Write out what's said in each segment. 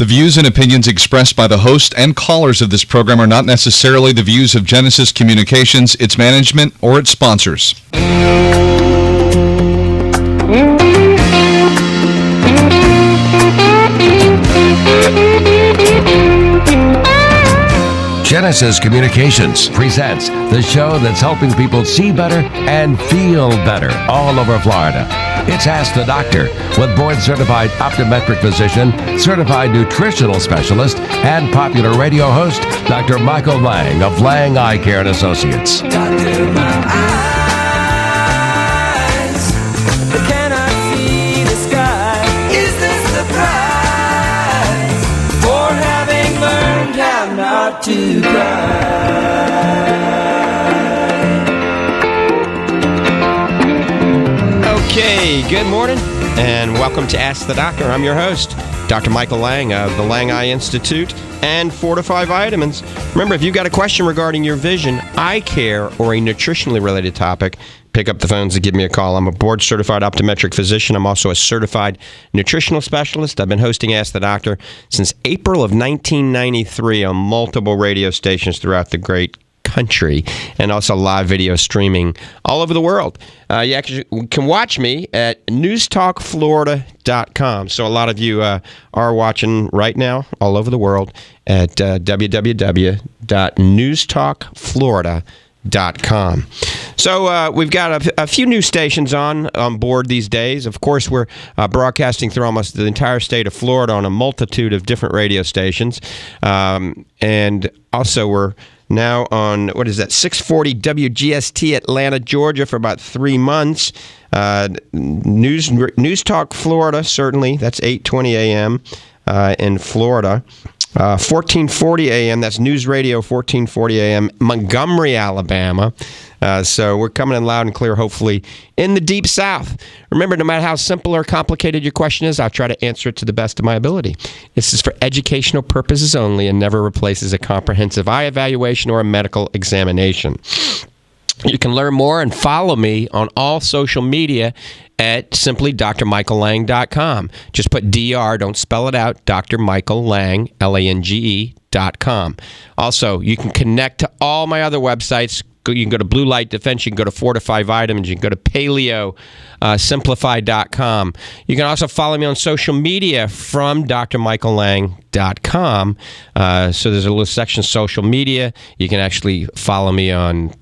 The views and opinions expressed by the host and callers of this program are not necessarily the views of Genesis Communications, its management, or its sponsors. Genesis Communications presents the show that's helping people see better and feel better all over Florida. It's Ask the Doctor with board-certified optometric physician, certified nutritional specialist, and popular radio host, Dr. Michael Lange of Lange Eye Care and Associates. Doctor, my eyes, can I see the sky? Is this the prize for having learned how not to cry? Okay, good morning, and welcome to Ask the Doctor. I'm your host, Dr. Michael Lange of the Lange Eye Institute and Fortifeye Vitamins. Remember, if you've got a question regarding your vision, eye care, or a nutritionally related topic, pick up the phones and give me a call. I'm a board-certified optometric physician. I'm also a certified nutritional specialist. I've been hosting Ask the Doctor since April of 1993 on multiple radio stations throughout the great country, and also live video streaming all over the world. You actually can watch me at newstalkflorida.com. So a lot of you are watching right now all over the world at www.newstalkflorida.com. So we've got a few new stations on board these days. Of course, we're broadcasting through almost the entire state of Florida on a multitude of different radio stations. And also we're now on, 640 WGST Atlanta, Georgia for about 3 months. News Talk Florida, certainly, that's 8:20 a.m. In Florida. 1440 a.m., that's News Radio 1440 a.m., Montgomery, Alabama. So we're coming in loud and clear, hopefully, in the Deep South. Remember, no matter how simple or complicated your question is, I'll try to answer it to the best of my ability. This is for educational purposes only and never replaces a comprehensive eye evaluation or a medical examination. You can learn more and follow me on all social media at simply drmichaellange.com. Just put DR, don't spell it out, Dr. Michael Lange, Lange.com. Also, you can connect to all my other websites. You can go to Blue Light Defense, you can go to Fortifeye Vitamins, you can go to PaleoSimplify.com. You can also follow me on social media from drmichaellange.com. So there's a little section, social media. You can actually follow me on,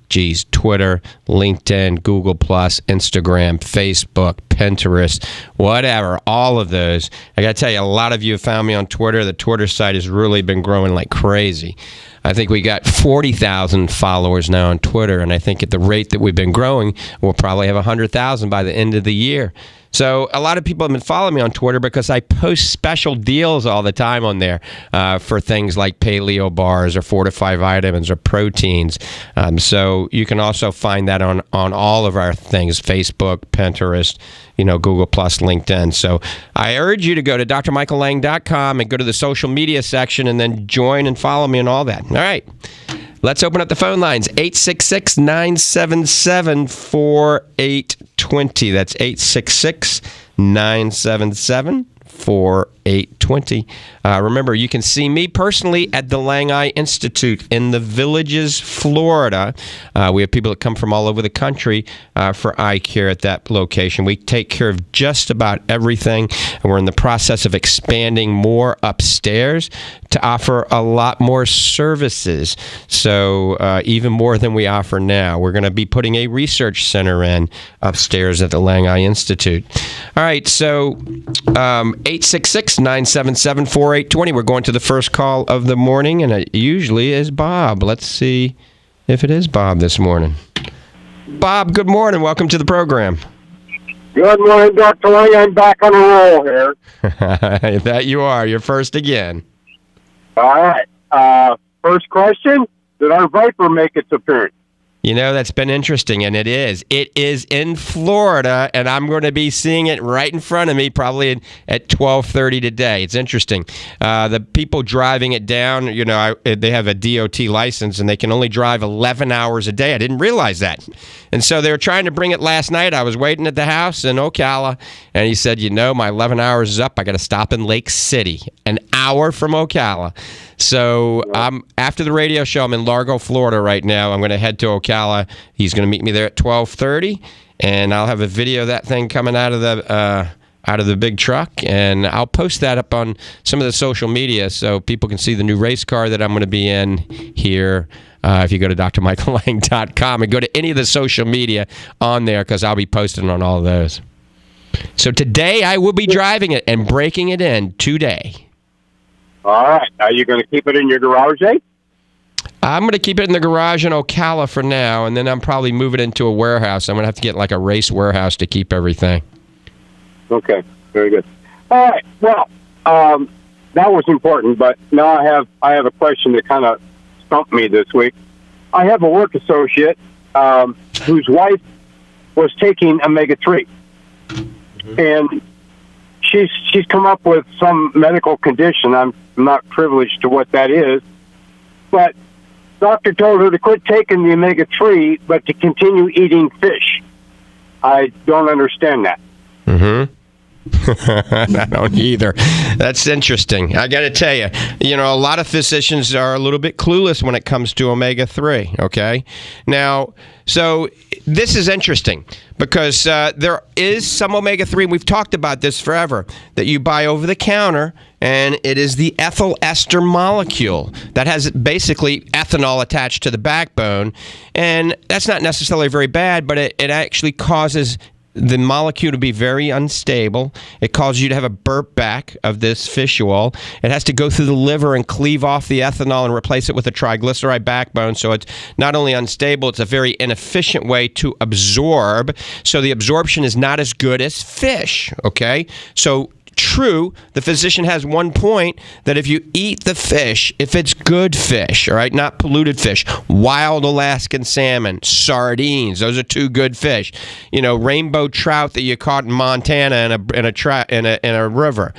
Twitter, LinkedIn, Google+, Instagram, Facebook, Pinterest, whatever, all of those. I got to tell you, a lot of you have found me on Twitter. The Twitter site has really been growing like crazy. I think we got 40,000 followers now on Twitter, and I think at the rate that we've been growing, we'll probably have 100,000 by the end of the year. So a lot of people have been following me on Twitter because I post special deals all the time on there for things like paleo bars or Fortifeye Vitamins or proteins. So you can also find that on all of our things, Facebook, Pinterest, Google+, LinkedIn. So I urge you to go to drmichaellange.com and go to the social media section and then join and follow me and all that. All right. Let's open up the phone lines. 866-977-4820. That's 866-977-4820. Remember, you can see me personally at the Lange Eye Institute in the Villages, Florida. We have people that come from all over the country for eye care at that location. We take care of just about everything, and we're in the process of expanding more upstairs to offer a lot more services. So even more than we offer now. We're going to be putting a research center in upstairs at the Lange Eye Institute. All right, so 866-977-4820. We're going to the first call of the morning, and it usually is Bob. Let's see if it is Bob this morning. Bob, good morning. Welcome to the program. Good morning, Dr. Lange. I'm back on a roll here. That you are. You're first again. All right. First question, did our Viper make its appearance? You know, that's been interesting, and it is. It is in Florida, and I'm going to be seeing it right in front of me probably at 12:30 today. It's interesting. The people driving it down, you know, they have a DOT license, and they can only drive 11 hours a day. I didn't realize that. And so they were trying to bring it last night. I was waiting at the house in Ocala, and he said, you know, my 11 hours is up. I got to stop in Lake City, an hour from Ocala. So after the radio show, I'm in Largo, Florida right now. I'm going to head to Ocala. He's going to meet me there at 12:30, and I'll have a video of that thing coming out of the big truck, and I'll post that up on some of the social media so people can see the new race car that I'm going to be in here. If you go to drmichaellange.com and go to any of the social media on there, because I'll be posting on all of those. So today I will be driving it and breaking it in today. All right. Are you going to keep it in your garage, eh? I'm going to keep it in the garage in Ocala for now, and then I'm probably moving it into a warehouse. I'm going to have to get like a race warehouse to keep everything. Okay. Very good. All right. Well, that was important, but now I have a question that kind of stumped me this week. I have a work associate whose wife was taking omega-3, and she's come up with some medical condition. I'm not privileged to what that is, but doctor told her to quit taking the omega-3, but to continue eating fish. I don't understand that. Mm-hmm. I don't either. That's interesting. I got to tell you, you know, a lot of physicians are a little bit clueless when it comes to omega-3, okay? Now, so this is interesting because there is some omega-3, and we've talked about this forever, that you buy over the counter, and it is the ethyl ester molecule that has basically ethanol attached to the backbone, and that's not necessarily very bad, but it actually causes the molecule to be very unstable. It causes you to have a burp back of this fish oil. It has to go through the liver and cleave off the ethanol and replace it with a triglyceride backbone. So it's not only unstable, it's a very inefficient way to absorb. So the absorption is not as good as fish, okay? So true, the physician has one point that if you eat the fish, if it's good fish, all right, not polluted fish, wild Alaskan salmon, sardines, those are two good fish. You know, rainbow trout that you caught in Montana in a river.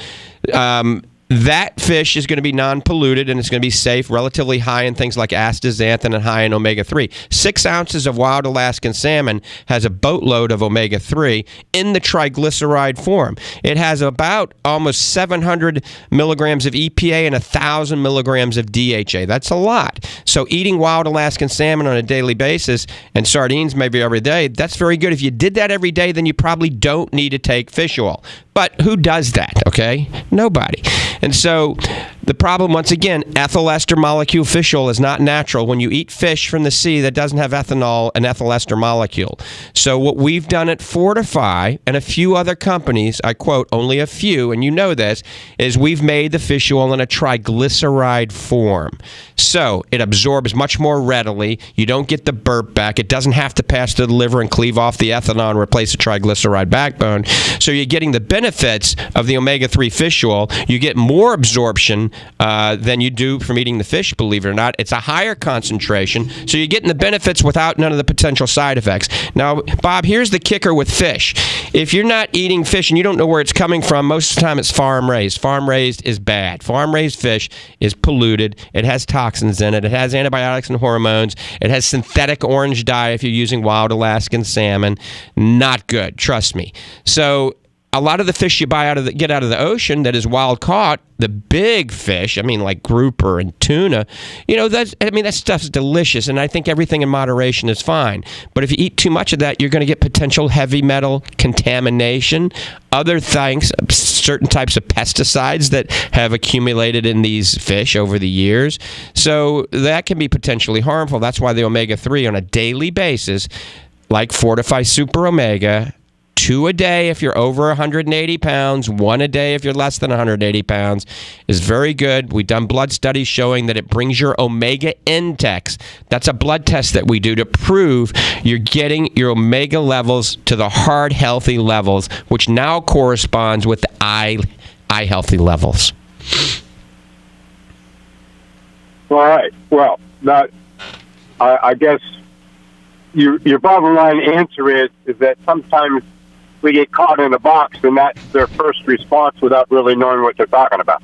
That fish is going to be non-polluted, and it's going to be safe, relatively high in things like astaxanthin and high in omega-3. 6 ounces of wild Alaskan salmon has a boatload of omega-3 in the triglyceride form. It has about almost 700 milligrams of EPA and 1,000 milligrams of DHA. That's a lot. So eating wild Alaskan salmon on a daily basis and sardines maybe every day, that's very good. If you did that every day, then you probably don't need to take fish oil. But who does that, okay? Nobody. And so the problem, once again, ethyl ester molecule fish oil is not natural. When you eat fish from the sea that doesn't have ethanol, an ethyl ester molecule. So what we've done at Fortifeye and a few other companies, I quote, only a few, and you know this, is we've made the fish oil in a triglyceride form. So it absorbs much more readily. You don't get the burp back. It doesn't have to pass through the liver and cleave off the ethanol and replace the triglyceride backbone. So you're getting the benefits of the omega-3 fish oil. You get more absorption than you do from eating the fish, believe it or not. It's a higher concentration, so you're getting the benefits without none of the potential side effects. Now, Bob, here's the kicker with fish. If you're not eating fish and you don't know where it's coming from, most of the time it's farm-raised. Farm-raised is bad. Farm-raised fish is polluted. It has toxins in it. It has antibiotics and hormones. It has synthetic orange dye if you're using wild Alaskan salmon. Not good, trust me. So a lot of the fish you buy get out of the ocean that is wild caught, the big fish, I mean like grouper and tuna, you know, that stuff's delicious, and I think everything in moderation is fine. But if you eat too much of that, you're going to get potential heavy metal contamination, other things, certain types of pesticides that have accumulated in these fish over the years. So that can be potentially harmful. That's why the omega-3 on a daily basis, like Fortifeye Super Omega, 2 a day if you're over 180 pounds, 1 a day if you're less than 180 pounds, is very good. We've done blood studies showing that it brings your omega index. That's a blood test that we do to prove you're getting your omega levels to the heart healthy levels, which now corresponds with the eye healthy levels. All right. Well, I guess your bottom line answer is that sometimes we get caught in a box, and that's their first response without really knowing what they're talking about.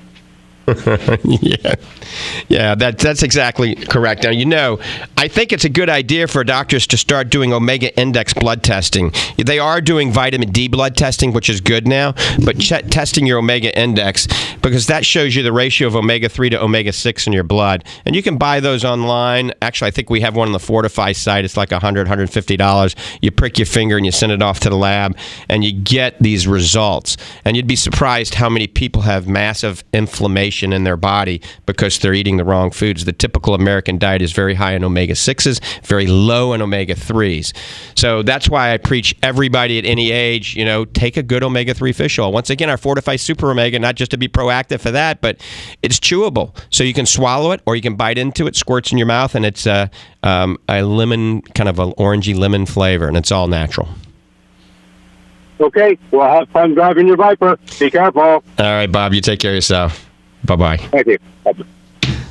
Yeah, that's exactly correct. Now, I think it's a good idea for doctors to start doing omega index blood testing. They are doing vitamin D blood testing, which is good now, but testing your omega index, because that shows you the ratio of omega-3 to omega-6 in your blood. And you can buy those online. Actually, I think we have one on the Fortifeye site. It's like $100, $150. You prick your finger and you send it off to the lab, and you get these results. And you'd be surprised how many people have massive inflammation in their body because they're eating the wrong foods. The typical American diet is very high in omega-6s, very low in omega-3s. So that's why I preach everybody at any age, take a good omega-3 fish oil. Once again, our Fortifeye Super Omega, not just to be proactive for that, but it's chewable. So you can swallow it or you can bite into it, squirts in your mouth, and it's a lemon, kind of an orangey lemon flavor, and it's all natural. Okay, well, have fun driving your Viper. Be careful. All right, Bob, you take care of yourself. Bye-bye. Thank you. All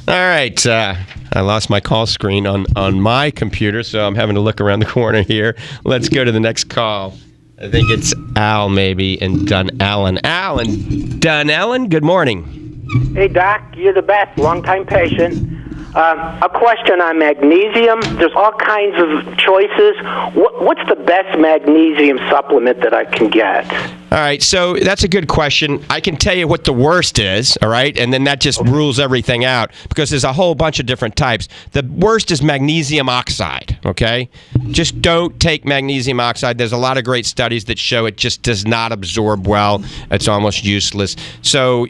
right. I lost my call screen on my computer, so I'm having to look around the corner here. Let's go to the next call. I think it's Al, maybe, and Dunellen. Al and Dunellen, good morning. Hey, Doc, you're the best. Long-time patient. A question on magnesium. There's all kinds of choices. What's the best magnesium supplement that I can get? All right, so that's a good question. I can tell you what the worst is, all right? And then that just rules everything out because there's a whole bunch of different types. The worst is magnesium oxide, okay? Just don't take magnesium oxide. There's a lot of great studies that show it just does not absorb well. It's almost useless. So,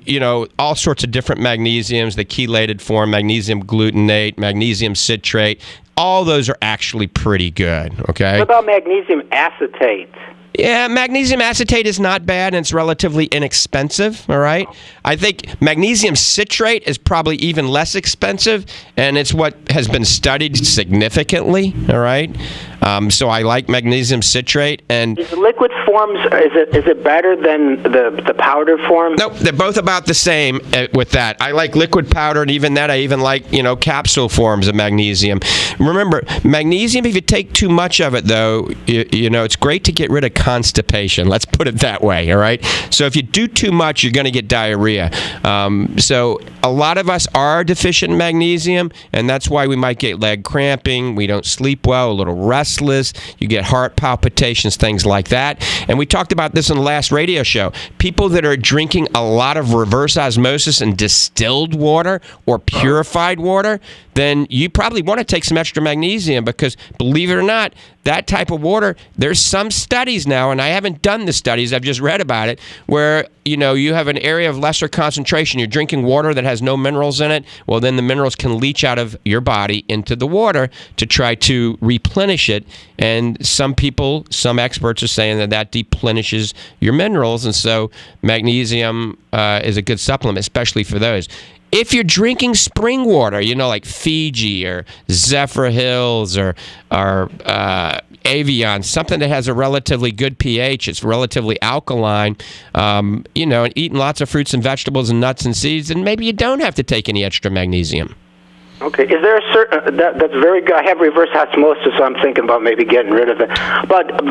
all sorts of different magnesiums, the chelated form, magnesium glutamate, magnesium citrate, all those are actually pretty good, okay? What about magnesium acetate? Yeah, magnesium acetate is not bad, and it's relatively inexpensive, all right? I think magnesium citrate is probably even less expensive, and it's what has been studied significantly, all right? So I like magnesium citrate. And is the liquid forms, is it better than the powder form? Nope, they're both about the same with that. I like liquid powder, and even that I even like, capsule forms of magnesium. Remember, magnesium, if you take too much of it, though, it's great to get rid of constipation. Let's put it that way, all right? So if you do too much, you're going to get diarrhea. So a lot of us are deficient in magnesium, and that's why we might get leg cramping. We don't sleep well, a little restless. You get heart palpitations, things like that. And we talked about this in the last radio show. People that are drinking a lot of reverse osmosis and distilled water or purified water, then you probably want to take some extra magnesium because, believe it or not, that type of water, there's some studies now, and I haven't done the studies, I've just read about it, where, you have an area of lesser concentration. You're drinking water that has no minerals in it. Well, then the minerals can leach out of your body into the water to try to replenish it. And some experts are saying that deplenishes your minerals. And so magnesium is a good supplement, especially for those. If you're drinking spring water, like Fiji or Zephyr Hills or Avion, something that has a relatively good pH, it's relatively alkaline, and eating lots of fruits and vegetables and nuts and seeds, and maybe you don't have to take any extra magnesium. Okay. Is there a certain that's very good? I have reverse osmosis, so I'm thinking about maybe getting rid of it. But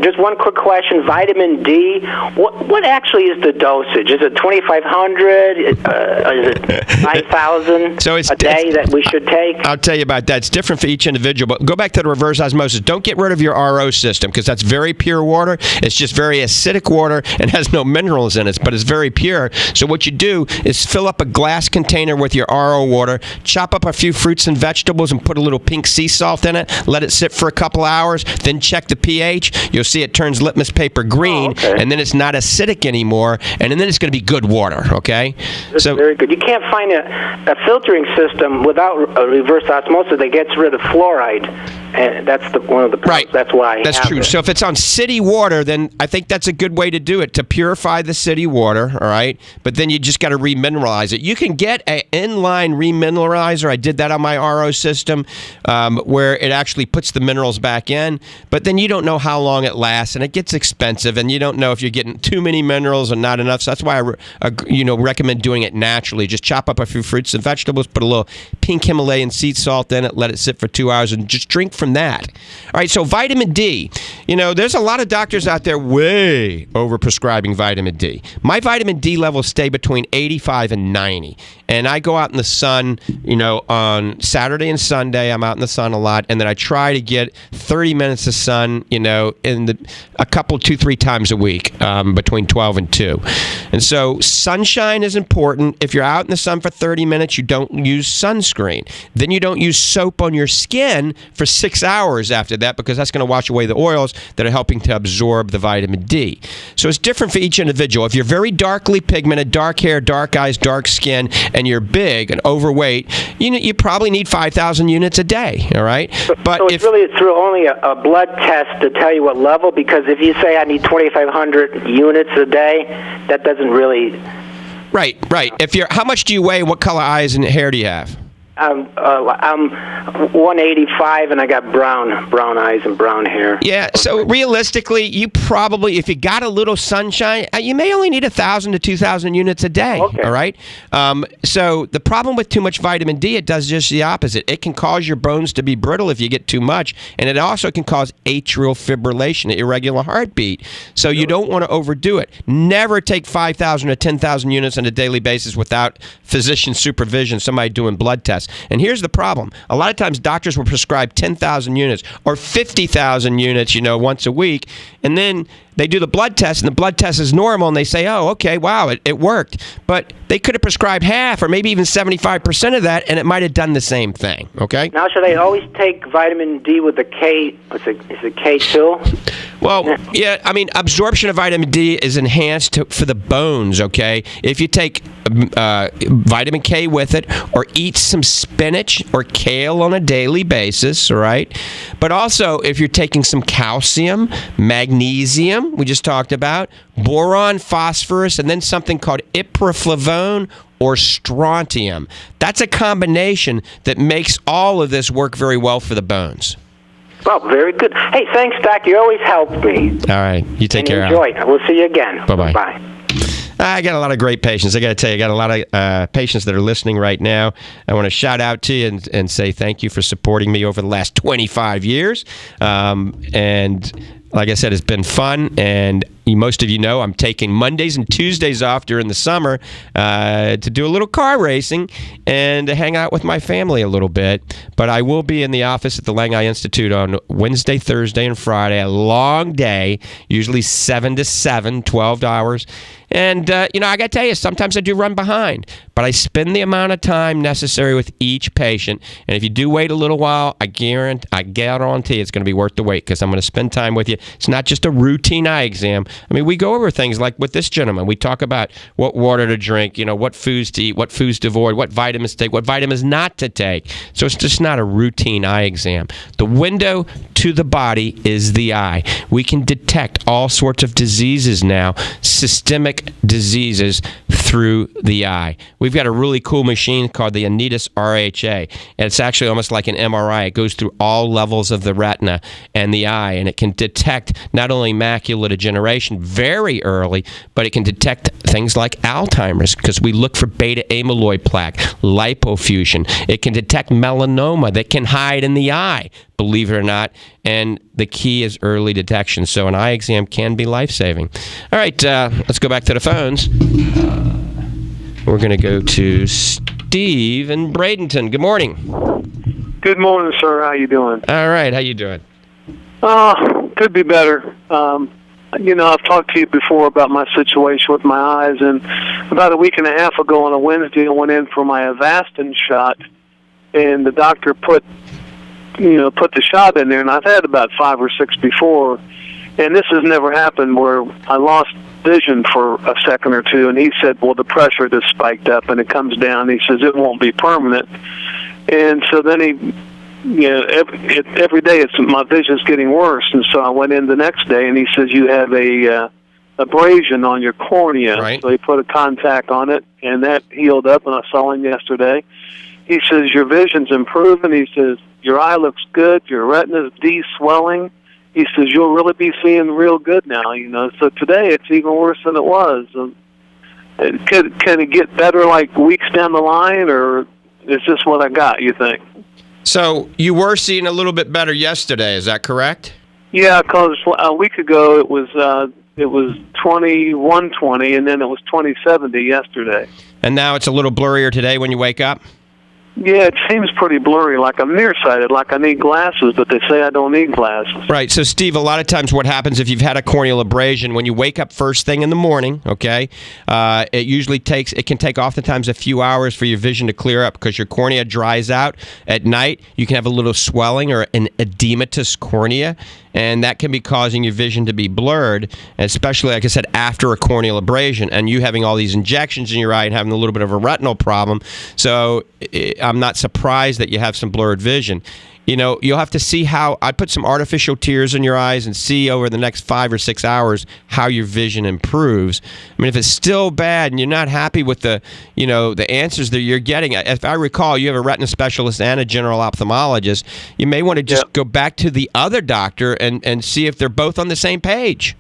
just one quick question: vitamin D. What actually is the dosage? Is it 2,500? Is it 9,000 a day that we should take? I'll tell you about that. It's different for each individual. But go back to the reverse osmosis. Don't get rid of your RO system because that's very pure water. It's just very acidic water and has no minerals in it, but it's very pure. So what you do is fill up a glass container with your RO water, chop up a few fruits and vegetables and put a little pink sea salt in it, let it sit for a couple hours, then check the pH. You'll see it turns litmus paper green, and then it's not acidic anymore, and then it's going to be good water, okay? That's very good. You can't find a filtering system without a reverse osmosis that gets rid of fluoride, and that's one of the problems. Right. That's why That's true. So if it's on city water, then I think that's a good way to do it, to purify the city water, all right? But then you just got to remineralize it. You can get an inline remineralizer. I did that on my RO system where it actually puts the minerals back in, but then you don't know how long it lasts, and it gets expensive, and you don't know if you're getting too many minerals or not enough. So that's why I recommend doing it naturally. Just chop up a few fruits and vegetables, put a little pink Himalayan sea salt in it, let it sit for 2 hours, and just drink from that. All right, so vitamin D. There's a lot of doctors out there way over-prescribing vitamin D. My vitamin D levels stay between 85 and 90. And I go out in the sun, on Saturday and Sunday. I'm out in the sun a lot. And then I try to get 30 minutes of sun, a couple, 2-3 times a week, between 12 and 2. And so sunshine is important. If you're out in the sun for 30 minutes, you don't use sunscreen. Then you don't use soap on your skin for 6 hours after that, because that's going to wash away the oils that are helping to absorb the vitamin D. So it's different for each individual. If you're very darkly pigmented, dark hair, dark eyes, dark skin, and you're big and overweight, you probably need 5,000 units a day, all right? But so it's really through only a blood test to tell you what level, because if you say I need 2,500 units a day, that doesn't really... Right. How much do you weigh? What color eyes and hair do you have? I'm 185 and I got brown eyes and brown hair. Yeah, so realistically, you probably, if you got a little sunshine, you may only need 1,000 to 2,000 units a day. Okay. All right. So the problem with too much vitamin D, it does just the opposite. It can cause your bones to be brittle if you get too much, and it also can cause atrial fibrillation, an irregular heartbeat. So you don't want to overdo it. Never take 5,000 or 10,000 units on a daily basis without physician supervision, somebody doing blood tests. And here's the problem. A lot of times doctors will prescribe 10,000 units or 50,000 units, once a week, and then they do the blood test, and the blood test is normal, and they say, oh, okay, wow, it worked. But they could have prescribed half or maybe even 75% of that, and it might have done the same thing, okay? Now, should I always take vitamin D with the K? Is it K2? Well, yeah, absorption of vitamin D is enhanced for the bones, okay? If you take vitamin K with it, or eat some spinach or kale on a daily basis, all right? But also, if you're taking some calcium, magnesium, we just talked about, boron, phosphorus, and then something called ipraflavone or strontium. That's a combination that makes all of this work very well for the bones. Well, very good. Hey, thanks, Doc. You always help me. All right. You take care. Enjoy. We'll see you again. Bye-bye. Bye. I got a lot of great patients. I got to tell you, I got a lot of patients that are listening right now. I want to shout out to you and say thank you for supporting me over the last 25 years. And like I said, it's been fun, and most of you know I'm taking Mondays and Tuesdays off during the summer to do a little car racing and to hang out with my family a little bit. But I will be in the office at the Lange Institute on Wednesday, Thursday, and Friday, a long day, usually 7 to 7, 12 hours. And, I got to tell you, sometimes I do run behind, but I spend the amount of time necessary with each patient. And if you do wait a little while, I guarantee it's going to be worth the wait, because I'm going to spend time with you. It's not just a routine eye exam. We go over things like with this gentleman. We talk about what water to drink, what foods to eat, what foods to avoid, what vitamins to take, what vitamins not to take. So it's just not a routine eye exam. The window to the body is the eye. We can detect all sorts of diseases now, systemic diseases, through the eye. We've got a really cool machine called the Anitas RHA, and it's actually almost like an MRI. It goes through all levels of the retina and the eye, and it can detect not only macular degeneration very early, but it can detect things like Alzheimer's, because we look for beta amyloid plaque, lipofuscin. It can detect melanoma that can hide in the eye, believe it or not, and the key is early detection. So an eye exam can be life-saving. All right, let's go back to the phones. We're going to go to Steve in Bradenton. Good morning. Good morning, sir. How you doing? All right, how you doing? Could be better. I've talked to you before about my situation with my eyes, and about a week and a half ago on a Wednesday, I went in for my Avastin shot, and the doctor put the shot in there, and I've had about 5 or 6 before, and this has never happened where I lost vision for a second or two, and he said, well, the pressure just spiked up, and it comes down. He says, it won't be permanent. And so then every day my vision's getting worse, and so I went in the next day, and he says, you have a abrasion on your cornea. Right. So he put a contact on it, and that healed up, and I saw him yesterday. He says, your vision's improving. He says, your eye looks good, your retina's de-swelling. He says, you'll really be seeing real good now, So today it's even worse than it was. Can it get better like weeks down the line, or this what I got, you think? So you were seeing a little bit better yesterday, is that correct? Yeah, because a week ago it was 2120, and then it was 2070 yesterday. And now it's a little blurrier today when you wake up? Yeah, it seems pretty blurry, like I'm nearsighted, like I need glasses, but they say I don't need glasses. Right. So, Steve, a lot of times what happens if you've had a corneal abrasion, when you wake up first thing in the morning, okay, it can take oftentimes a few hours for your vision to clear up because your cornea dries out. At night, you can have a little swelling or an edematous cornea, and that can be causing your vision to be blurred, especially, like I said, after a corneal abrasion, and you having all these injections in your eye and having a little bit of a retinal problem. So I'm not surprised that you have some blurred vision. You know, you'll have to see how I put some artificial tears in your eyes and see over the next 5 or 6 hours how your vision improves. I mean, if it's still bad and you're not happy with the answers that you're getting, if I recall, you have a retina specialist and a general ophthalmologist, you may want to just go back to the other doctor and see if they're both on the same page.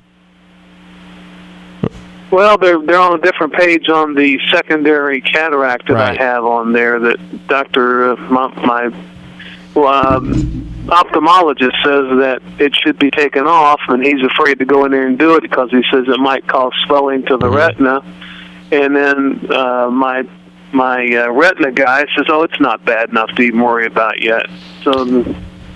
Well, they're on a different page on the secondary cataract that I have on there that Dr. my ophthalmologist says that it should be taken off, and he's afraid to go in there and do it because he says it might cause swelling to the retina. And then my retina guy says, "Oh, it's not bad enough to even worry about yet." So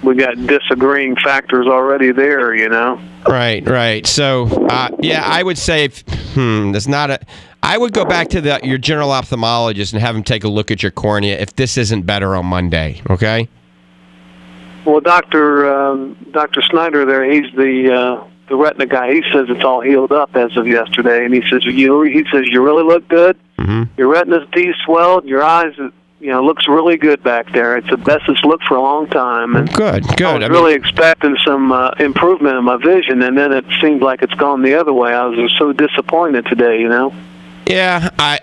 we got disagreeing factors already there, you know. Right. So, I would say I would go back to your general ophthalmologist and have him take a look at your cornea if this isn't better on Monday. Okay. Well, Dr. Snyder there, he's the retina guy. He says it's all healed up as of yesterday, and he says you really look good. Mm-hmm. Your retina's de-swelled. Your eyes, looks really good back there. It's the best it's looked for a long time. And good. I was really expecting some improvement in my vision, and then it seems like it's gone the other way. I was so disappointed today, you know. Yeah, I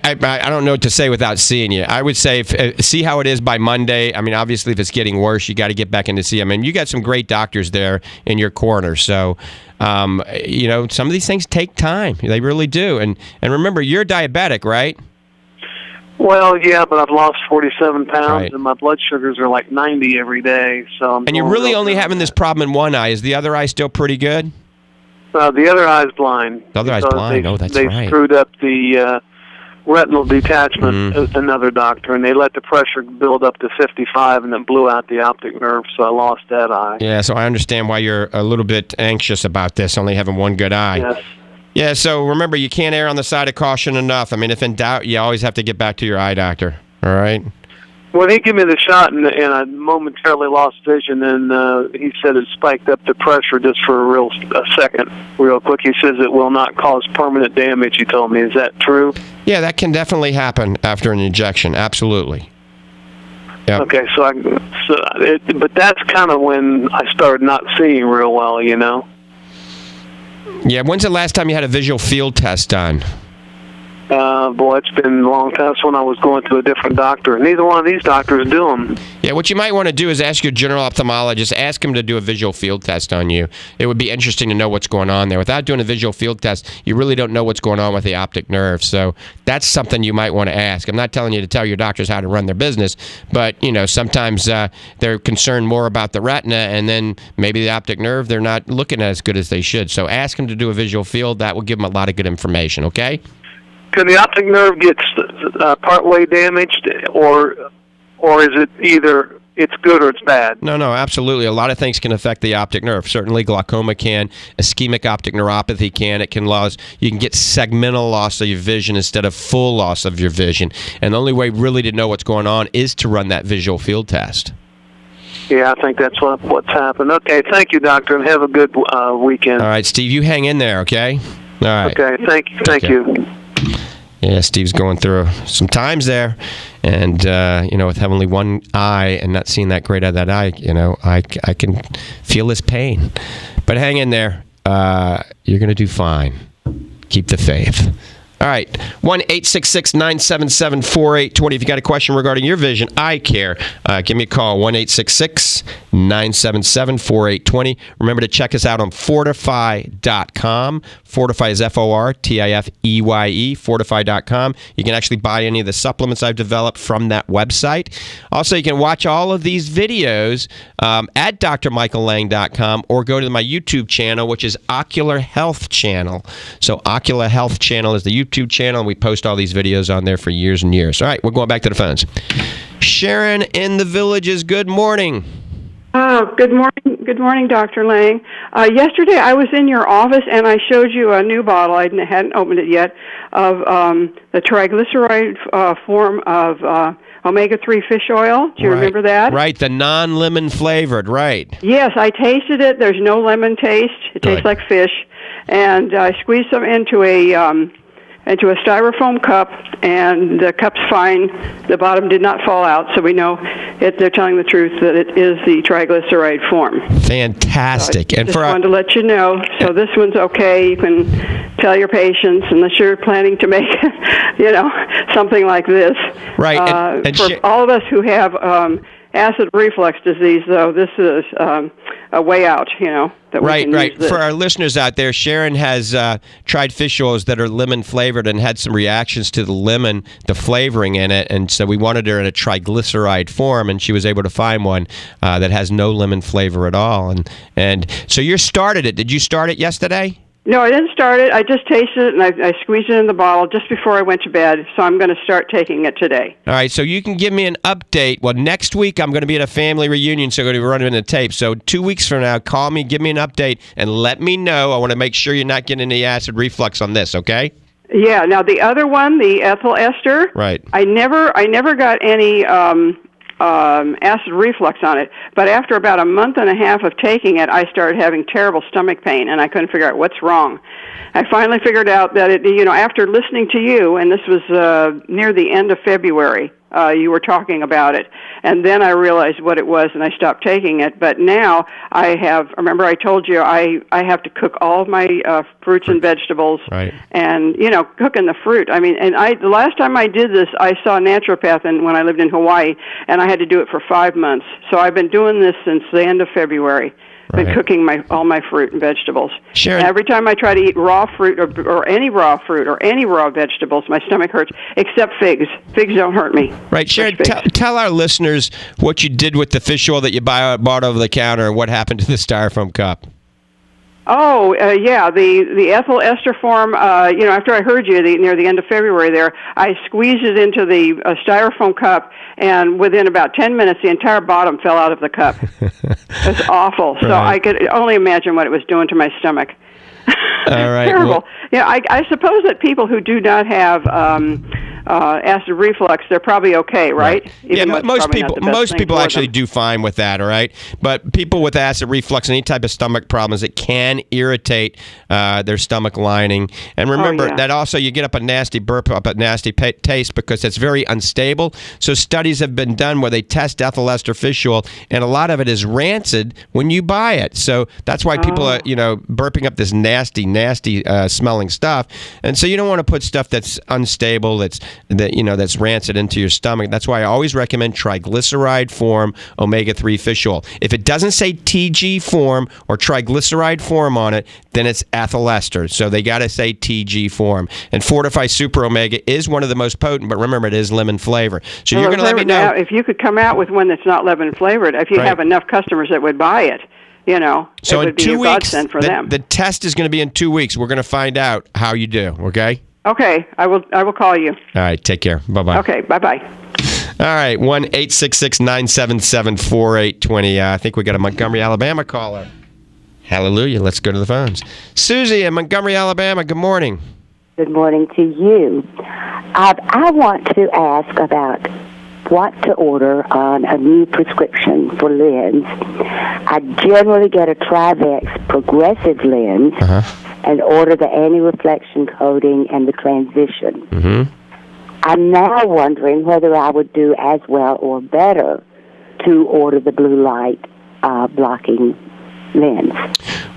don't know what to say without seeing you. I would say see how it is by Monday. I mean, obviously, if it's getting worse, you got to get back in to see them. I mean, you got some great doctors there in your corner. So, some of these things take time. They really do. And remember, you're diabetic, right? Well, yeah, but I've lost 47 pounds, and my blood sugars are like 90 every day. So and you're really only having this problem in one eye. Is the other eye still pretty good? The other eye's blind. The other eye's blind. That's right. They screwed up the retinal detachment, another doctor, and they let the pressure build up to 55, and it blew out the optic nerve, so I lost that eye. Yeah, so I understand why you're a little bit anxious about this, only having one good eye. Yes. Yeah, so remember, you can't err on the side of caution enough. I mean, if in doubt, you always have to get back to your eye doctor, all right? Well, he gave me the shot, and I momentarily lost vision, and he said it spiked up the pressure just for a second, real quick. He says it will not cause permanent damage, he told me. Is that true? Yeah, that can definitely happen after an injection, absolutely. Yep. Okay, but that's kind of when I started not seeing real well, you know? Yeah, when's the last time you had a visual field test done? Boy, it's been a long time. That's when I was going to a different doctor. Neither one of these doctors do them. Yeah, what you might want to do is ask your general ophthalmologist, ask him to do a visual field test on you. It would be interesting to know what's going on there. Without doing a visual field test, you really don't know what's going on with the optic nerve. So that's something you might want to ask. I'm not telling you to tell your doctors how to run their business, but, sometimes they're concerned more about the retina, and then maybe the optic nerve, they're not looking as good as they should. So ask them to do a visual field. That will give them a lot of good information, okay? Can the optic nerve get partway damaged, or is it either it's good or it's bad? No, absolutely. A lot of things can affect the optic nerve. Certainly glaucoma can, ischemic optic neuropathy can. You can get segmental loss of your vision instead of full loss of your vision. And the only way really to know what's going on is to run that visual field test. Yeah, I think that's what's happened. Okay, thank you, doctor, and have a good weekend. All right, Steve, you hang in there, okay? All right. Okay, thank you. Yeah, Steve's going through some times there, and with having only one eye and not seeing that great out of that eye, I can feel his pain. But hang in there. You're going to do fine. Keep the faith. All right, 1-866-977-4820. If you got a question regarding your vision, eye care, give me a call, 1-866-977-4820. Remember to check us out on Fortifeye.com. Fortifeye is Fortifeye, Fortifeye.com. You can actually buy any of the supplements I've developed from that website. Also, you can watch all of these videos at drmichaellange.com or go to my YouTube channel, which is Ocular Health Channel. So Ocular Health Channel is the YouTube channel, and we post all these videos on there for years and years. All right, we're going back to the phones. Sharon in the Villages, good morning. Oh, good morning. Good morning, Dr. Lange. Yesterday I was in your office and I showed you a new bottle, I hadn't opened it yet, of the triglyceride form of omega-3 fish oil. Do you remember that? Right, the non-lemon flavored, right. Yes, I tasted it. There's no lemon taste. It tastes like fish. And I squeezed some into a styrofoam cup, and the cup's fine. The bottom did not fall out, so we know they're telling the truth that it is the triglyceride form. Fantastic. So I just wanted to let you know. So this one's okay. You can tell your patients, unless you're planning to make, something like this. Right. For all of us who have acid reflux disease, though, this is a way out, that we can use this. For our listeners out there, Sharon has tried fish oils that are lemon flavored and had some reactions to the lemon, the flavoring in it, and so we wanted her in a triglyceride form, and she was able to find one that has no lemon flavor at all. And so you started it. Did you start it yesterday? No, I didn't start it. I just tasted it, and I squeezed it in the bottle just before I went to bed, so I'm going to start taking it today. All right, so you can give me an update. Well, next week I'm going to be at a family reunion, so I'm going to be running the tape. So 2 weeks from now, call me, give me an update, and let me know. I want to make sure you're not getting any acid reflux on this, okay? Yeah, now the other one, the ethyl ester, right. I never got any acid reflux on it, but after about a month and a half of taking it, I started having terrible stomach pain, and I couldn't figure out what's wrong. I finally figured out that after listening to you, and this was near the end of February, you were talking about it, and then I realized what it was, and I stopped taking it. But now remember I told you I have to cook all of my fruits and vegetables, right. And cooking the fruit. I mean, and the last time I did this, I saw a naturopath when I lived in Hawaii, and I had to do it for 5 months. So I've been doing this since the end of February. Been cooking all my fruit and vegetables. Sharon, and every time I try to eat raw fruit or any raw fruit or any raw vegetables, my stomach hurts, except figs. Figs don't hurt me. Right, Sharon, tell our listeners what you did with the fish oil that you bought over the counter and what happened to the styrofoam cup. Oh, yeah, the ethyl ester form, after I heard you near the end of February there, I squeezed it into the styrofoam cup, and within about 10 minutes, the entire bottom fell out of the cup. It was awful. So I could only imagine what it was doing to my stomach. All right. Terrible. I suppose that people who do not have acid reflux, they're probably okay, right? Yeah, most people actually do fine with that, all right? But people with acid reflux, any type of stomach problems, it can irritate their stomach lining. And remember that also you get up a nasty burp, up a nasty taste because it's very unstable. So studies have been done where they test ethyl ester fish oil, and a lot of it is rancid when you buy it. So that's why people are, burping up this nasty smelling stuff. And so you don't want to put stuff that's unstable, that's rancid into your stomach. That's why I always recommend triglyceride form omega-3 fish oil. If it doesn't say TG form or triglyceride form on it, then it's ethyl ester. So they got to say TG form. And Fortifeye Super Omega is one of the most potent, but remember, it is lemon flavor. So you're going to let me know. Now, if you could come out with one that's not lemon flavored, if you have enough customers that would buy it, so it would in be 2 a weeks, godsend for them. The test is going to be in 2 weeks. We're going to find out how you do, okay? Okay, I will call you. All right, take care. Bye-bye. Okay, bye-bye. All right, 1-866-977-4820. I think we got a Montgomery, Alabama caller. Hallelujah. Let's go to the phones. Susie in Montgomery, Alabama, good morning. Good morning to you. I want to ask about what to order on a new prescription for lens. I generally get a Trivex Progressive lens and order the anti-reflection coating and the transition. Mm-hmm. I'm now wondering whether I would do as well or better to order the blue light blocking lens.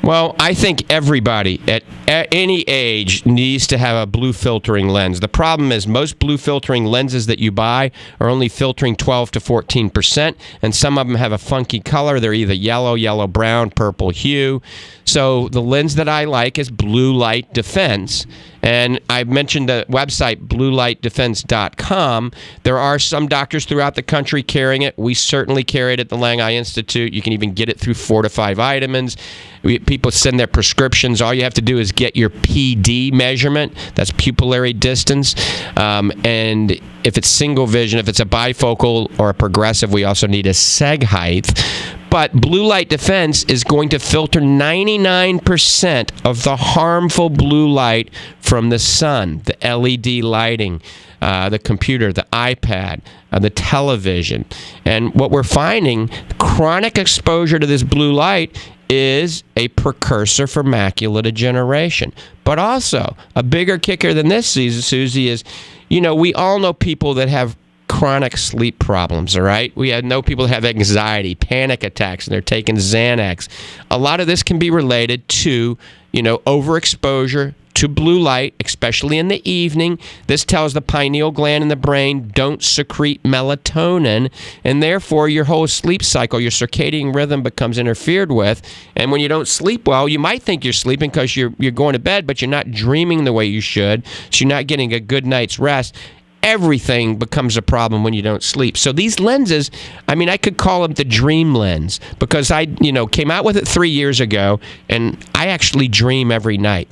Well, I think everybody at any age needs to have a blue filtering lens. The problem is most blue filtering lenses that you buy are only filtering 12 to 14%, and some of them have a funky color. They're either yellow, yellow-brown, purple hue. So the lens that I like is Blue Light Defense. And I mentioned the website, bluelightdefense.com. There are some doctors throughout the country carrying it. We certainly carry it at the Lange Institute. You can even get it through Fortifeye Vitamins. People send their prescriptions. All you have to do is get your PD measurement. That's pupillary distance. And if it's single vision, if it's a bifocal or a progressive, we also need a seg height. But Blue Light Defense is going to filter 99% of the harmful blue light from the sun, the LED lighting, the computer, the iPad, the television. And what we're finding, chronic exposure to this blue light is a precursor for macular degeneration. But also, a bigger kicker than this, Susie, is, we all know people that have chronic sleep problems, all right? We know people that have anxiety, panic attacks, and they're taking Xanax. A lot of this can be related to, overexposure to blue light, especially in the evening. This tells the pineal gland in the brain, don't secrete melatonin, and therefore your whole sleep cycle, your circadian rhythm becomes interfered with. And when you don't sleep well, you might think you're sleeping because you're going to bed, but you're not dreaming the way you should, so you're not getting a good night's rest. Everything becomes a problem when you don't sleep. So these lenses, I could call them the dream lens because I, came out with it 3 years ago, and I actually dream every night.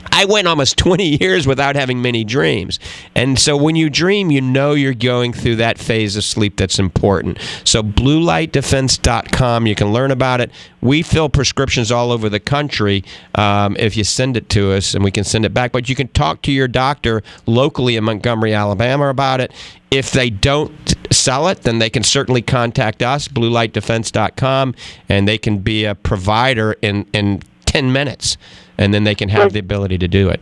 I went almost 20 years without having many dreams. And so when you dream, you're going through that phase of sleep that's important. So bluelightdefense.com, you can learn about it. We fill prescriptions all over the country if you send it to us, and we can send it back. But you can talk to your doctor locally in Montgomery, Alabama about it. If they don't sell it, then they can certainly contact us, bluelightdefense.com, and they can be a provider in 10 minutes. And then they can have the ability to do it.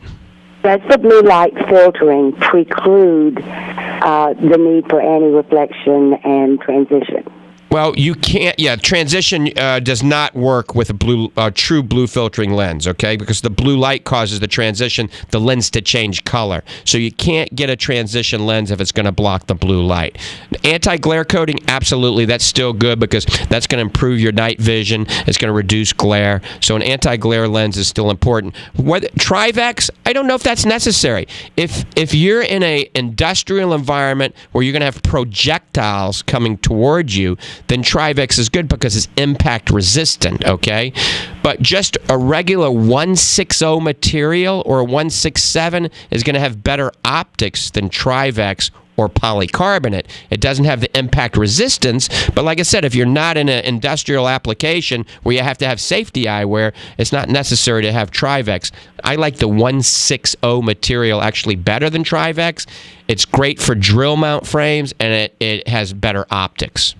Does the blue light filtering preclude the need for anti-reflection and transition? Well, you can't. Yeah, transition does not work with a true blue filtering lens, okay? Because the blue light causes the transition, the lens to change color. So you can't get a transition lens if it's going to block the blue light. Anti-glare coating, absolutely, that's still good because that's going to improve your night vision. It's going to reduce glare. So an anti-glare lens is still important. Trivex, I don't know if that's necessary. If you're in an industrial environment where you're going to have projectiles coming towards you, then Trivex is good because it's impact resistant, okay? But just a regular 160 material or a 167 is going to have better optics than Trivex or polycarbonate. It doesn't have the impact resistance, but like I said, if you're not in an industrial application where you have to have safety eyewear, it's not necessary to have Trivex. I like the 160 material actually better than Trivex. It's great for drill mount frames, and it has better optics.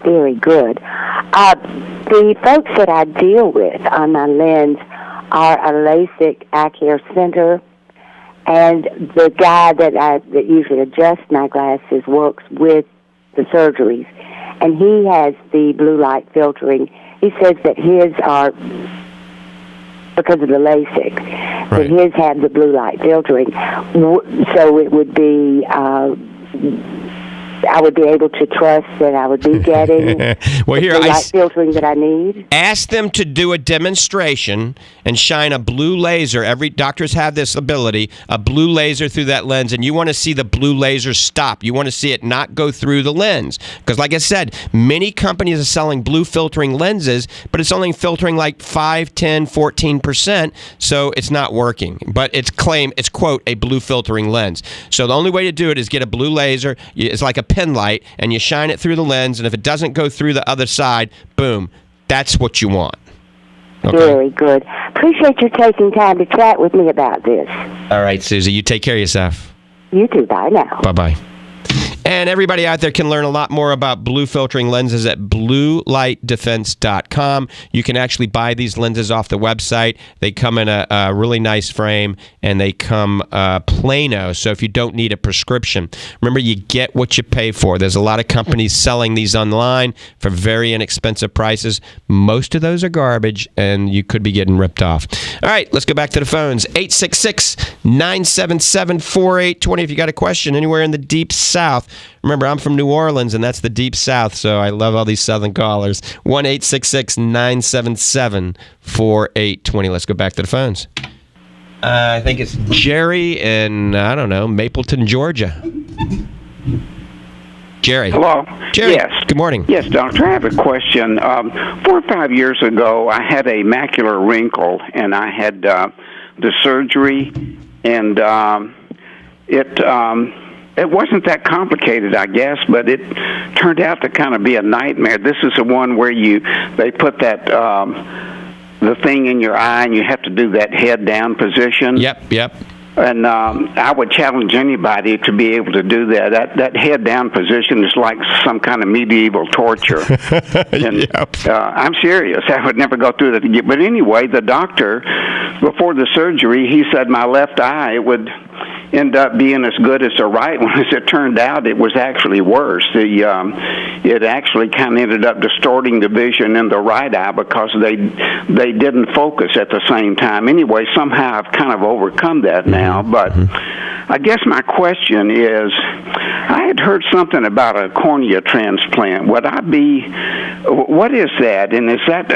Very good. The folks that I deal with on my lens are a LASIK eye care center, and the guy that usually adjusts my glasses works with the surgeries, and he has the blue light filtering. He says that his are, because of the LASIK, right, that his have the blue light filtering. So it would be... I would be able to trust that I would be getting well, the light filtering that I need. Ask them to do a demonstration and shine a blue laser. Every doctors have this ability, a blue laser through that lens, and you want to see the blue laser stop. You want to see it not go through the lens. Because like I said, many companies are selling blue filtering lenses, but it's only filtering like 5, 10, 14%, so it's not working. But it's quote, a blue filtering lens. So the only way to do it is get a blue laser. It's like a pen light, and you shine it through the lens, and if it doesn't go through the other side, boom, that's what you want. Okay? Very good. Appreciate you taking time to chat with me about this. All right, Susie, you take care of yourself. You too. Bye now. Bye-bye. And everybody out there can learn a lot more about blue filtering lenses at bluelightdefense.com. You can actually buy these lenses off the website. They come in a really nice frame, and they come plano, so if you don't need a prescription. Remember, you get what you pay for. There's a lot of companies selling these online for very inexpensive prices. Most of those are garbage, and you could be getting ripped off. All right, let's go back to the phones. 866-977-4820 if you got a question anywhere in the Deep South. Remember, I'm from New Orleans, and that's the Deep South, so I love all these Southern callers. 1-866-977-4820. Let's go back to the phones. I think it's Jerry in, I don't know, Mapleton, Georgia. Jerry. Hello. Jerry. Yes. Good morning. Yes, doctor. I have a question. 4 or 5 years ago, I had a macular wrinkle, and I had the surgery, and it wasn't that complicated, I guess, but it turned out to kind of be a nightmare. This is the one where they put that the thing in your eye, and you have to do that head down position. Yep. And I would challenge anybody to be able to do that. That head down position is like some kind of medieval torture. And, Yep. I'm serious. I would never go through that again. But anyway, the doctor, before the surgery, he said my left eye would end up being as good as the right one. As it turned out, it was actually worse. It actually kind of ended up distorting the vision in the right eye because they didn't focus at the same time. Anyway, somehow I've kind of overcome that now. But I guess my question is, I had heard something about a cornea transplant. What is that, and is that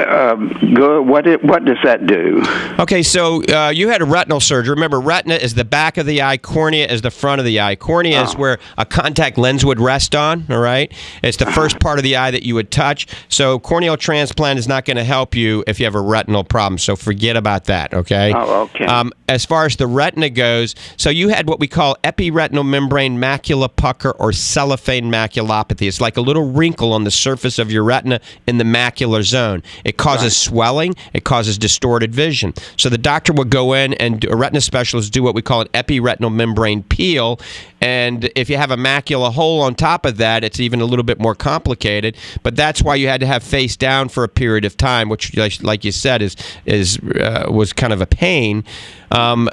good? What does that do? Okay, so you had a retinal surgery. Remember, retina is the back of the eye, cornea is the front of the eye. Cornea is where a contact lens would rest on, all right? It's the first part of the eye that you would touch. So corneal transplant is not going to help you if you have a retinal problem, so forget about that, okay? Oh, okay. As far as the retina goes, so you had what we call epiretinal membrane macular pucker or cellophane maculopathy. It's like a little wrinkle on the surface of your retina in the macular zone. It causes swelling. It causes distorted vision. So the doctor would go in, and a retina specialist do what we call an epiretinal membrane peel. And if you have a macula hole on top of that, it's even a little bit more complicated. But that's why you had to have face down for a period of time, which, like you said, was kind of a pain. And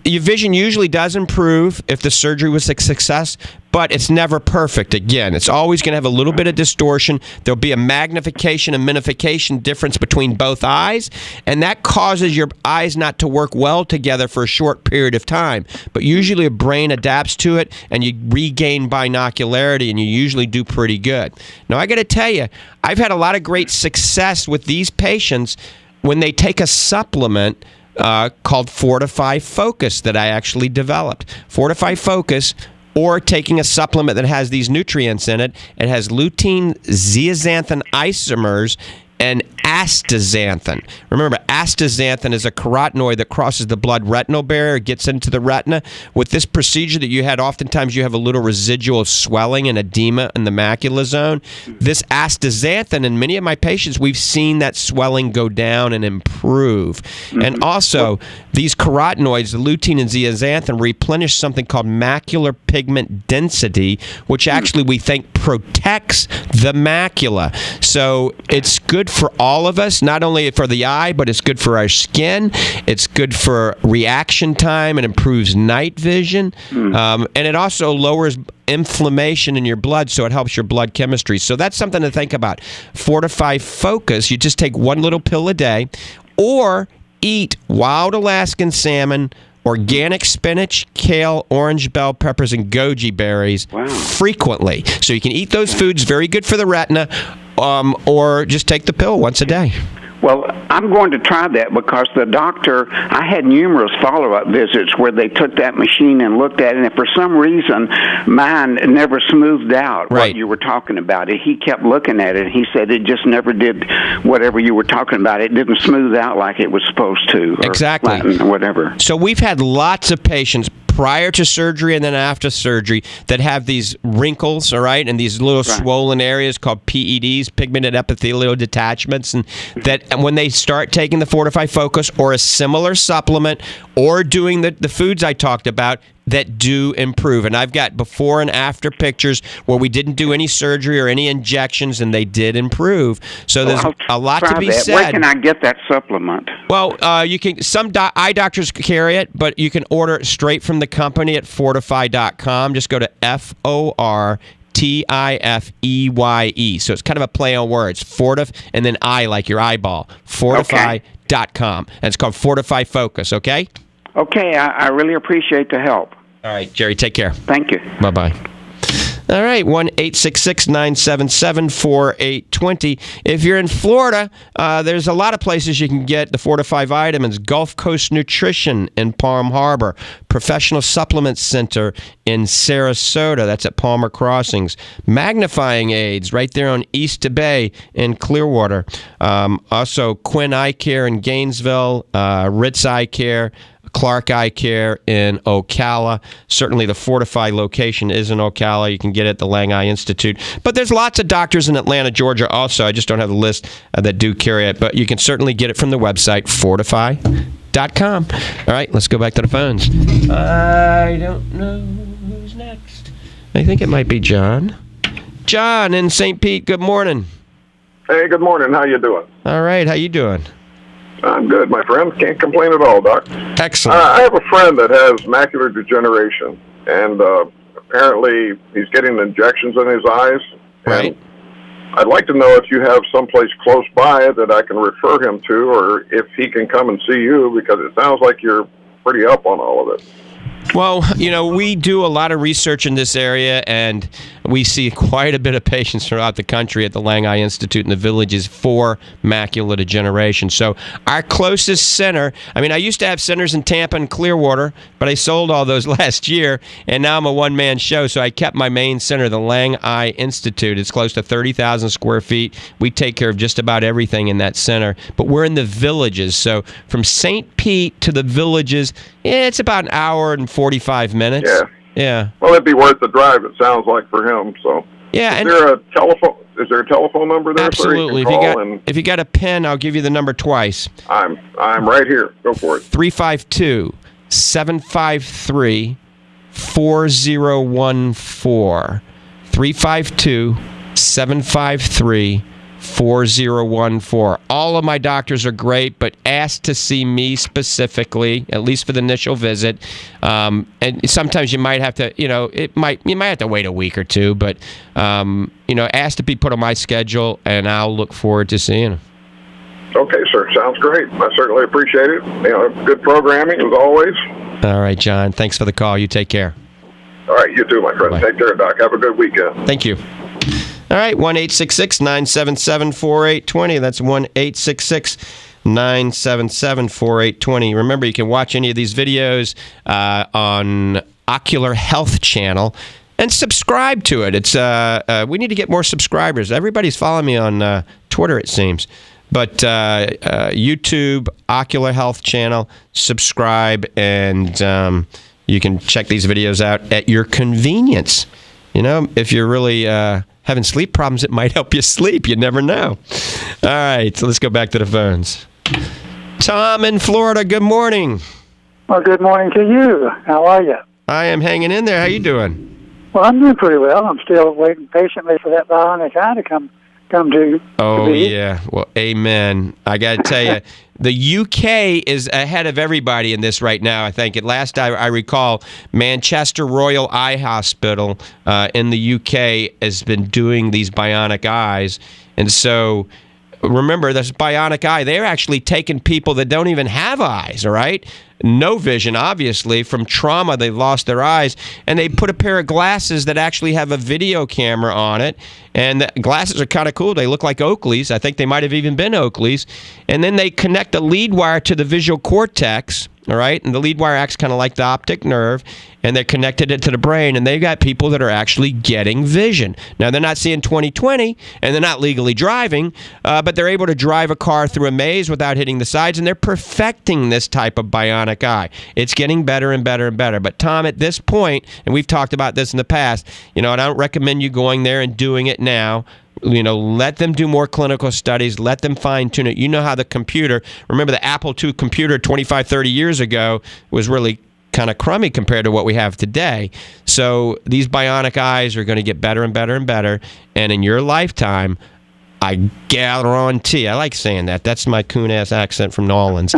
your vision usually does improve if the surgery was a success, but it's never perfect. Again, it's always going to have a little bit of distortion. There'll be a magnification and minification difference between both eyes, and that causes your eyes not to work well together for a short period of time. But usually a brain adapts to it, and you regain binocularity, and you usually do pretty good. Now, I got to tell you, I've had a lot of great success with these patients when they take a supplement called Fortifeye Focus that I actually developed. Fortifeye Focus, or taking a supplement that has these nutrients in it. It has lutein zeaxanthin isomers and astaxanthin. Remember, astaxanthin is a carotenoid that crosses the blood-retinal barrier, gets into the retina. With this procedure that you had, oftentimes you have a little residual swelling and edema in the macula zone. This astaxanthin, in many of my patients, we've seen that swelling go down and improve. And also, these carotenoids, the lutein and zeaxanthin, replenish something called macular pigment density, which actually we think protects the macula. So it's good for all of us, not only for the eye, but it's good for our skin. It's good for reaction time and improves night vision. And it also lowers inflammation in your blood, so it helps your blood chemistry. So that's something to think about. Fortifeye Focus, you just take one little pill a day, or eat wild Alaskan salmon, organic spinach, kale, orange bell peppers, and goji berries frequently. So you can eat those foods, very good for the retina, or just take the pill once a day. Well, I'm going to try that because the doctor, I had numerous follow-up visits where they took that machine and looked at it, and for some reason, mine never smoothed out what you were talking about. He kept looking at it, and he said it just never did whatever you were talking about. It didn't smooth out like it was supposed to. Exactly. Or whatever. So we've had lots of patients prior to surgery and then after surgery that have these wrinkles, all right, and these little swollen areas called PEDs, pigmented epithelial detachments, and that when they start taking the Fortifeye Focus or a similar supplement or doing the foods I talked about, that do improve. And I've got before and after pictures where we didn't do any surgery or any injections, and they did improve. So there's a lot to be said. Where can I get that supplement? Well, you can. Some eye doctors carry it, but you can order it straight from the company at Fortifeye.com. Just go to FORTIFEYE. So it's kind of a play on words. Fortif and then I like your eyeball. Fortifeye.com. And it's called Fortifeye Focus, okay? Okay, I really appreciate the help. All right, Jerry, take care. Thank you. Bye-bye. All right, 1-866-977-4820. If you're in Florida, there's a lot of places you can get the Fortifeye vitamins. Gulf Coast Nutrition in Palm Harbor. Professional Supplement Center in Sarasota. That's at Palmer Crossings. Magnifying aids right there on East Bay in Clearwater. Also, Quinn Eye Care in Gainesville. Ritz Eye Care. Clark Eye Care in Ocala. Certainly the Fortifeye location is in Ocala. You can get it at the Lange Eye Institute. But there's lots of doctors in Atlanta, Georgia also. I just don't have the list that do carry it. But you can certainly get it from the website, Fortifeye.com. All right, let's go back to the phones. I don't know who's next. I think it might be John. John in St. Pete, good morning. Hey, good morning. How you doing? All right, how you doing? I'm good, my friend. Can't complain at all, Doc. Excellent. I have a friend that has macular degeneration, and apparently he's getting injections in his eyes. Right. And I'd like to know if you have someplace close by that I can refer him to, or if he can come and see you, because it sounds like you're pretty up on all of it. Well, we do a lot of research in this area, and we see quite a bit of patients throughout the country at the Lange Eye Institute in the villages for macular degeneration. So our closest center, I used to have centers in Tampa and Clearwater, but I sold all those last year, and now I'm a one-man show, so I kept my main center, the Lange Eye Institute. It's close to 30,000 square feet. We take care of just about everything in that center, but we're in the villages. So from St. Pete to the villages, it's about an hour and 45 minutes. Yeah. Well, it'd be worth the drive, it sounds like, for him. So, yeah. Is there a telephone number there? Absolutely. If you got a pen, I'll give you the number twice. I'm right here. Go for it. 352-753-4014. 352-753-4014. All of my doctors are great, but ask to see me specifically, at least for the initial visit. And sometimes you might have to, you might have to wait a week or two, but ask to be put on my schedule, and I'll look forward to seeing them. Okay, sir. Sounds great. I certainly appreciate it. Good programming as always. All right, John. Thanks for the call. You take care. All right, you too, my friend. Bye. Take care, Doc. Have a good weekend. Thank you. All right, 1-866-977-4820. That's 1-866-977-4820. Remember, you can watch any of these videos on Ocular Health Channel and subscribe to it. It's we need to get more subscribers. Everybody's following me on Twitter, it seems. But YouTube, Ocular Health Channel, subscribe, and you can check these videos out at your convenience. If you're really having sleep problems, it might help you sleep. You never know. All right, so let's go back to the phones. Tom in Florida, good morning. Well, good morning to you. How are you? I am hanging in there. How you doing? Well, I'm doing pretty well. I'm still waiting patiently for that bionic eye to come to. Oh, yeah. Well, amen. I got to tell you, the UK is ahead of everybody in this right now, I think. At last I recall, Manchester Royal Eye Hospital in the UK has been doing these bionic eyes. And so, remember, this bionic eye, they're actually taking people that don't even have eyes, all right? No vision, obviously. From trauma, they've lost their eyes. And they put a pair of glasses that actually have a video camera on it. And the glasses are kind of cool. They look like Oakley's. I think they might have even been Oakley's. And then they connect a lead wire to the visual cortex, all right? And the lead wire acts kind of like the optic nerve. And they're connected it to the brain. And they've got people that are actually getting vision. Now, they're not seeing 20/20, and they're not legally driving, but they're able to drive a car through a maze without hitting the sides. And they're perfecting this type of bionic eye. It's getting better and better and better. But, Tom, at this point, and we've talked about this in the past, and I don't recommend you going there and doing it now. Let them do more clinical studies. Let them fine-tune it. You know how the computer, remember the Apple II computer 25, 30 years ago was really kind of crummy compared to what we have today. So these bionic eyes are going to get better and better and better. And in your lifetime, I guarantee, I like saying that. That's my coon-ass accent from New Orleans.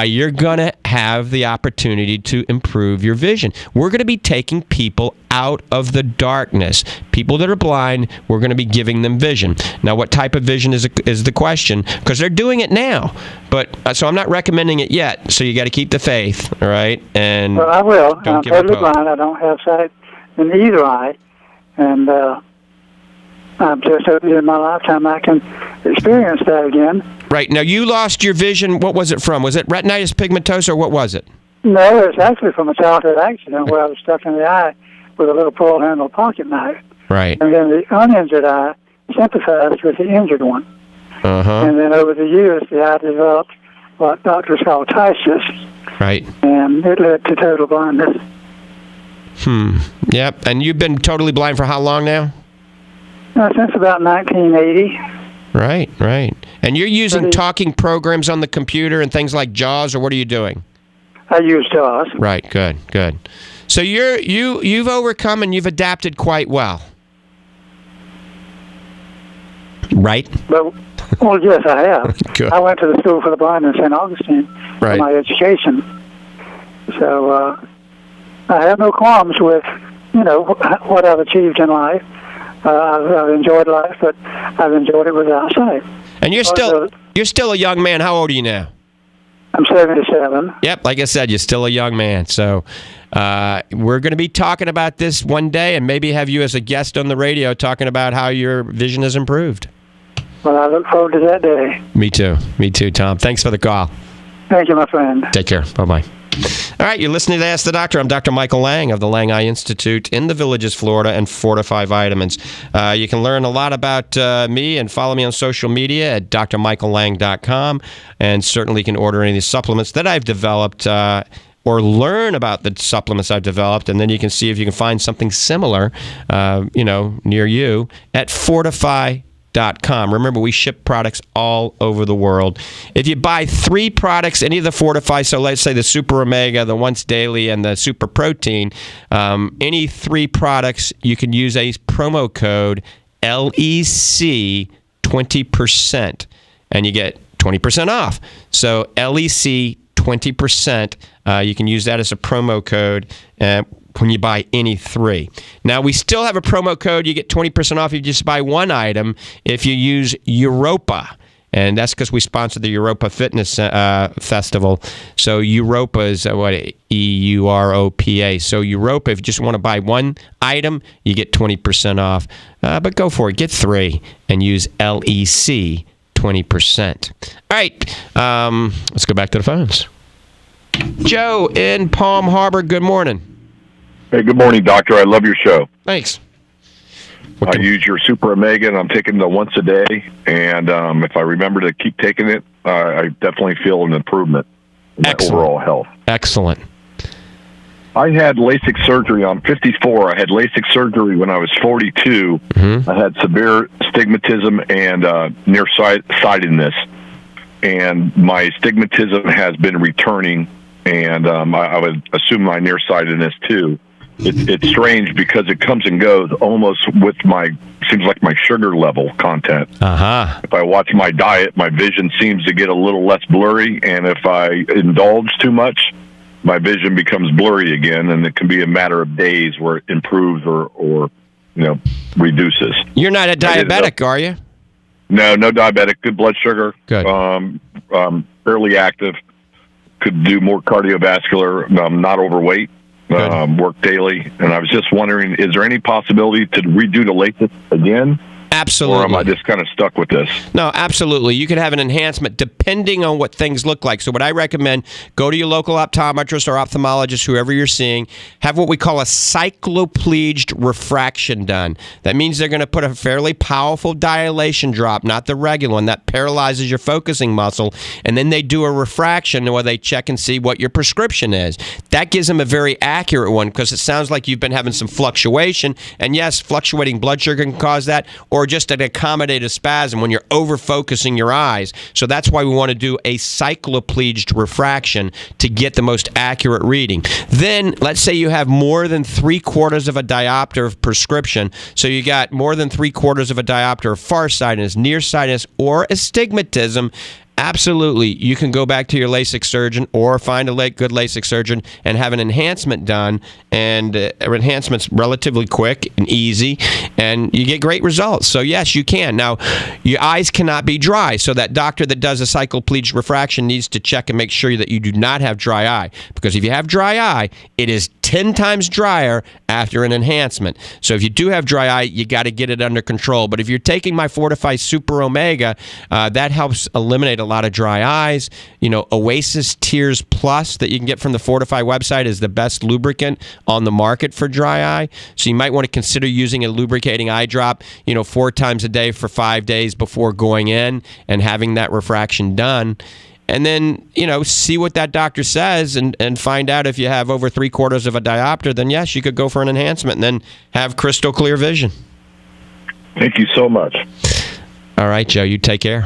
You're going to have the opportunity to improve your vision. We're going to be taking people out of the darkness. People that are blind, we're going to be giving them vision. Now, what type of vision is the question? Because they're doing it now. But so I'm not recommending it yet. So you got to keep the faith, all right? And well, I will. Don't I'm give up totally hope. blind. I don't have sight in either eye. And I'm just hoping in my lifetime I can experience that again. Right. Now, you lost your vision. What was it from? Was it retinitis pigmentosa or what was it? No, it's actually from a childhood accident where I was stuck in the eye with a little pearl-handled pocket knife. Right. And then the uninjured eye sympathized with the injured one. Uh-huh. And then over the years, the eye developed what doctors call ptysis. Right. And it led to total blindness. Yep. And you've been totally blind for how long now? Since about 1980. Right. And you're using talking programs on the computer and things like JAWS, or what are you doing? I use JAWS. Right. Good. So you've overcome and you've adapted quite well. Right? Well, yes, I have. Good. I went to the School for the Blind in St. Augustine for my education. So I have no qualms with, what I've achieved in life. I've enjoyed life, but I've enjoyed it without sight. And you're still a young man. How old are you now? I'm 77. Yep, like I said, you're still a young man. So we're going to be talking about this one day and maybe have you as a guest on the radio talking about how your vision has improved. Well, I look forward to that day. Me too, Tom. Thanks for the call. Thank you, my friend. Take care. Bye-bye. All right, you're listening to Ask the Doctor. I'm Dr. Michael Lange of the Lange Eye Institute in the Villages, Florida, and Fortifeye Vitamins. You can learn a lot about me and follow me on social media at drmichaellange.com, and certainly you can order any of the supplements that I've developed or learn about the supplements I've developed, and then you can see if you can find something similar, near you at Fortifeye.com. Remember, we ship products all over the world. If you buy 3 products, any of the Fortifeye, so let's say the Super Omega, the Once Daily, and the Super Protein, any 3 products, you can use a promo code LEC 20%, and you get 20% off. So LEC 20%, you can use that as a promo code when you buy any 3. Now, we still have a promo code. You get 20% off if you just buy one item if you use Europa. And that's because we sponsored the Europa Fitness Festival. So Europa is EUROPA. So Europa, if you just want to buy one item, you get 20% off. But go for it. Get 3 and use LEC 20%. All right. Let's go back to the phones. Joe in Palm Harbor, good morning. Hey, good morning, Doctor. I love your show. Thanks. I use your Super Omega, and I'm taking it once a day. And if I remember to keep taking it, I definitely feel an improvement in my overall health. Excellent. I had LASIK surgery. I'm 54. I had LASIK surgery when I was 42. Mm-hmm. I had severe stigmatism and nearsightedness. And my stigmatism has been returning, and I would assume my nearsightedness too. It's strange because it comes and goes almost with seems like my sugar level content. Uh-huh. If I watch my diet, my vision seems to get a little less blurry, and if I indulge too much, my vision becomes blurry again, and it can be a matter of days where it improves or reduces. You're not a diabetic, are you? No diabetic. Good blood sugar. Good. Fairly active. Could do more cardiovascular. Not overweight. Work daily. And I was just wondering, is there any possibility to redo the LASIK again? Absolutely. Or am I just kind of stuck with this? No, absolutely. You can have an enhancement depending on what things look like. So what I recommend, go to your local optometrist or ophthalmologist, whoever you're seeing, have what we call a cyclopleged refraction done. That means they're going to put a fairly powerful dilation drop, not the regular one, that paralyzes your focusing muscle, and then they do a refraction where they check and see what your prescription is. That gives them a very accurate one because it sounds like you've been having some fluctuation, and yes, fluctuating blood sugar can cause that, or or just an accommodative spasm when you're over-focusing your eyes. So that's why we want to do a cyclopleged refraction to get the most accurate reading. Then, let's say you have more than 3/4 of a diopter of prescription. So you got more than 3/4 of a diopter of farsightedness, nearsightedness, or astigmatism. Absolutely, you can go back to your LASIK surgeon or find a good LASIK surgeon and have an enhancement done. And enhancement's relatively quick and easy, and you get great results. So yes, you can. Now, your eyes cannot be dry, so that doctor that does a cyclopleged refraction needs to check and make sure that you do not have dry eye. Because if you have dry eye, it is 10 times drier after an enhancement. So if you do have dry eye, you got to get it under control. But if you're taking my Fortifeye Super Omega, that helps eliminate a lot of dry eyes. You know, Oasis Tears Plus that you can get from the Fortifeye website is the best lubricant on the market for dry eye. So you might want to consider using a lubricating eye drop, 4 times a day for 5 days before going in and having that refraction done. And then, see what that doctor says and find out if you have over 3/4 of a diopter, then yes, you could go for an enhancement and then have crystal clear vision. Thank you so much. All right, Joe, you take care.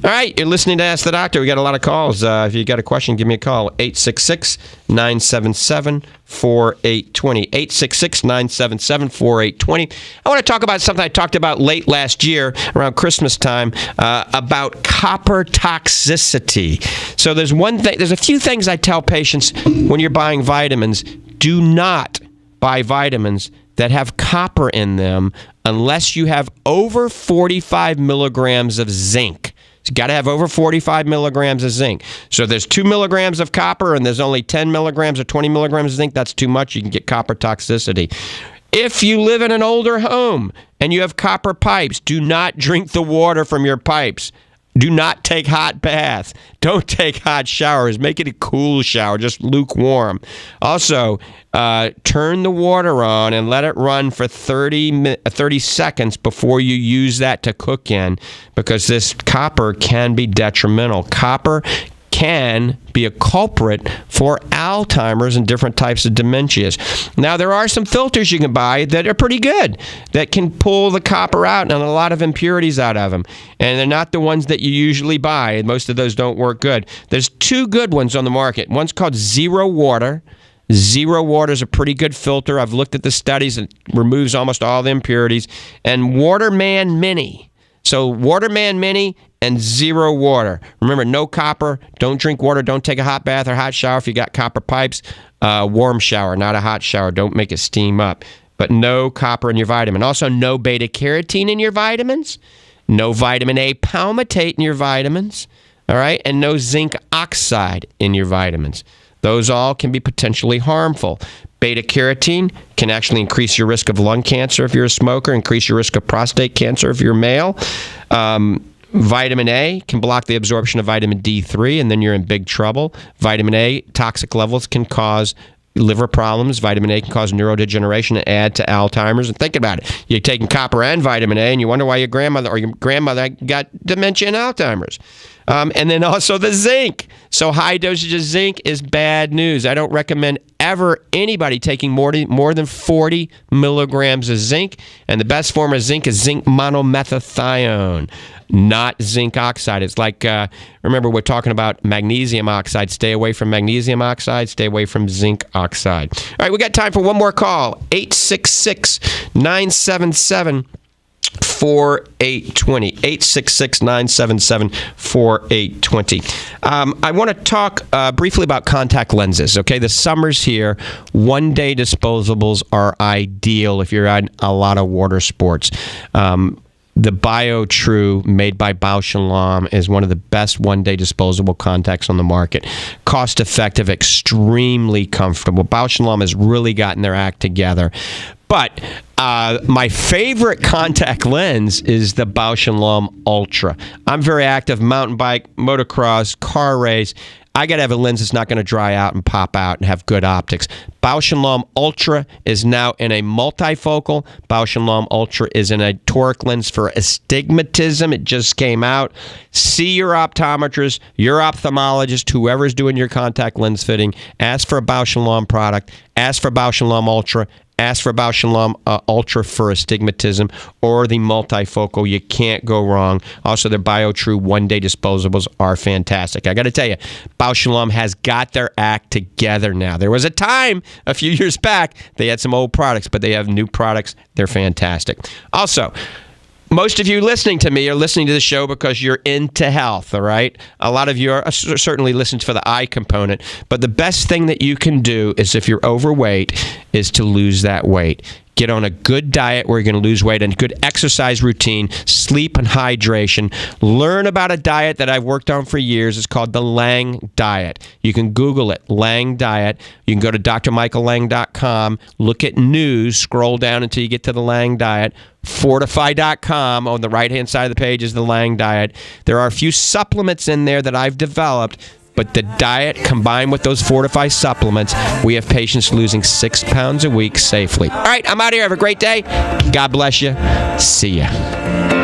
All right, you're listening to Ask the Doctor. We got a lot of calls. If you got a question, give me a call. 866-977-4820. 866-977-4820. I want to talk about something I talked about late last year around Christmas time about copper toxicity. So there's a few things I tell patients when you're buying vitamins. Do not buy vitamins that have copper in them unless you have over 45 milligrams of zinc. You got to have over 45 milligrams of zinc. So if there's 2 milligrams of copper and there's only 10 milligrams or 20 milligrams of zinc, that's too much. You can get copper toxicity. If you live in an older home and you have copper pipes, do not drink the water from your pipes. Do not take hot baths. Don't take hot showers. Make it a cool shower, just lukewarm. Also, turn the water on and let it run for 30 seconds before you use that to cook in, because this copper can be detrimental. Copper can be a culprit for Alzheimer's and different types of dementias. Now, there are some filters you can buy that are pretty good that can pull the copper out and a lot of impurities out of them. And they're not the ones that you usually buy, and most of those don't work good. There's 2 good ones on the market. One's called Zero Water. Zero Water is a pretty good filter. I've looked at the studies. It removes almost all the impurities. And Waterman Mini. So Waterman Mini and Zero Water. Remember, no copper. Don't drink water. Don't take a hot bath or hot shower if you got copper pipes. Warm shower, not a hot shower. Don't make it steam up. But no copper in your vitamin. Also, no beta-carotene in your vitamins. No vitamin A palmitate in your vitamins. All right? And no zinc oxide in your vitamins. Those all can be potentially harmful. Beta-carotene can actually increase your risk of lung cancer if you're a smoker, increase your risk of prostate cancer if you're male. Vitamin A can block the absorption of vitamin D3, and then you're in big trouble. Vitamin A toxic levels can cause liver problems. Vitamin A can cause neurodegeneration and add to Alzheimer's. And think about it. You're taking copper and vitamin A, and you wonder why your grandmother got dementia and Alzheimer's. And then also the zinc. So high dosage of zinc is bad news. I don't recommend ever anybody taking more than 40 milligrams of zinc. And the best form of zinc is zinc monomethithione, not zinc oxide. It's like, remember, we're talking about magnesium oxide. Stay away from magnesium oxide. Stay away from zinc oxide. All right, we got time for one more call. 866-977-4820. 866-977-4820. I want to talk briefly about contact lenses. Okay, the summer's here. One-day disposables are ideal if you're in a lot of water sports. The BioTrue, made by Bausch & Lomb, is one of the best one-day disposable contacts on the market. Cost-effective, extremely comfortable. Bausch & Lomb has really gotten their act together. But my favorite contact lens is the Bausch & Lomb Ultra. I'm very active, mountain bike, motocross, car race. I got to have a lens that's not going to dry out and pop out and have good optics. Bausch & Lomb Ultra is now in a multifocal. Bausch & Lomb Ultra is in a toric lens for astigmatism. It just came out. See your optometrist, your ophthalmologist, whoever's doing your contact lens fitting. Ask for a Bausch & Lomb product. Ask for Bausch & Lomb Ultra. Ask for Bausch & Lomb Ultra for astigmatism or the multifocal. You can't go wrong. Also, their BioTrue one-day disposables are fantastic. I got to tell you, Bausch & Lomb has got their act together now. There was a time a few years back they had some old products, but they have new products. They're fantastic. Also, most of you listening to me are listening to the show because you're into health, all right? A lot of you are certainly listening for the eye component, but the best thing that you can do is, if you're overweight, is to lose that weight. Get on a good diet where you're going to lose weight and good exercise routine, sleep and hydration. Learn about a diet that I've worked on for years. It's called the Lange Diet. You can Google it, Lange Diet. You can go to drmichaellange.com, look at news, scroll down until you get to the Lange Diet. Fortifeye.com, on the right-hand side of the page is the Lange Diet. There are a few supplements in there that I've developed, but the diet combined with those Fortifeye supplements, we have patients losing 6 pounds a week safely. All right, I'm out of here. Have a great day. God bless you. See ya.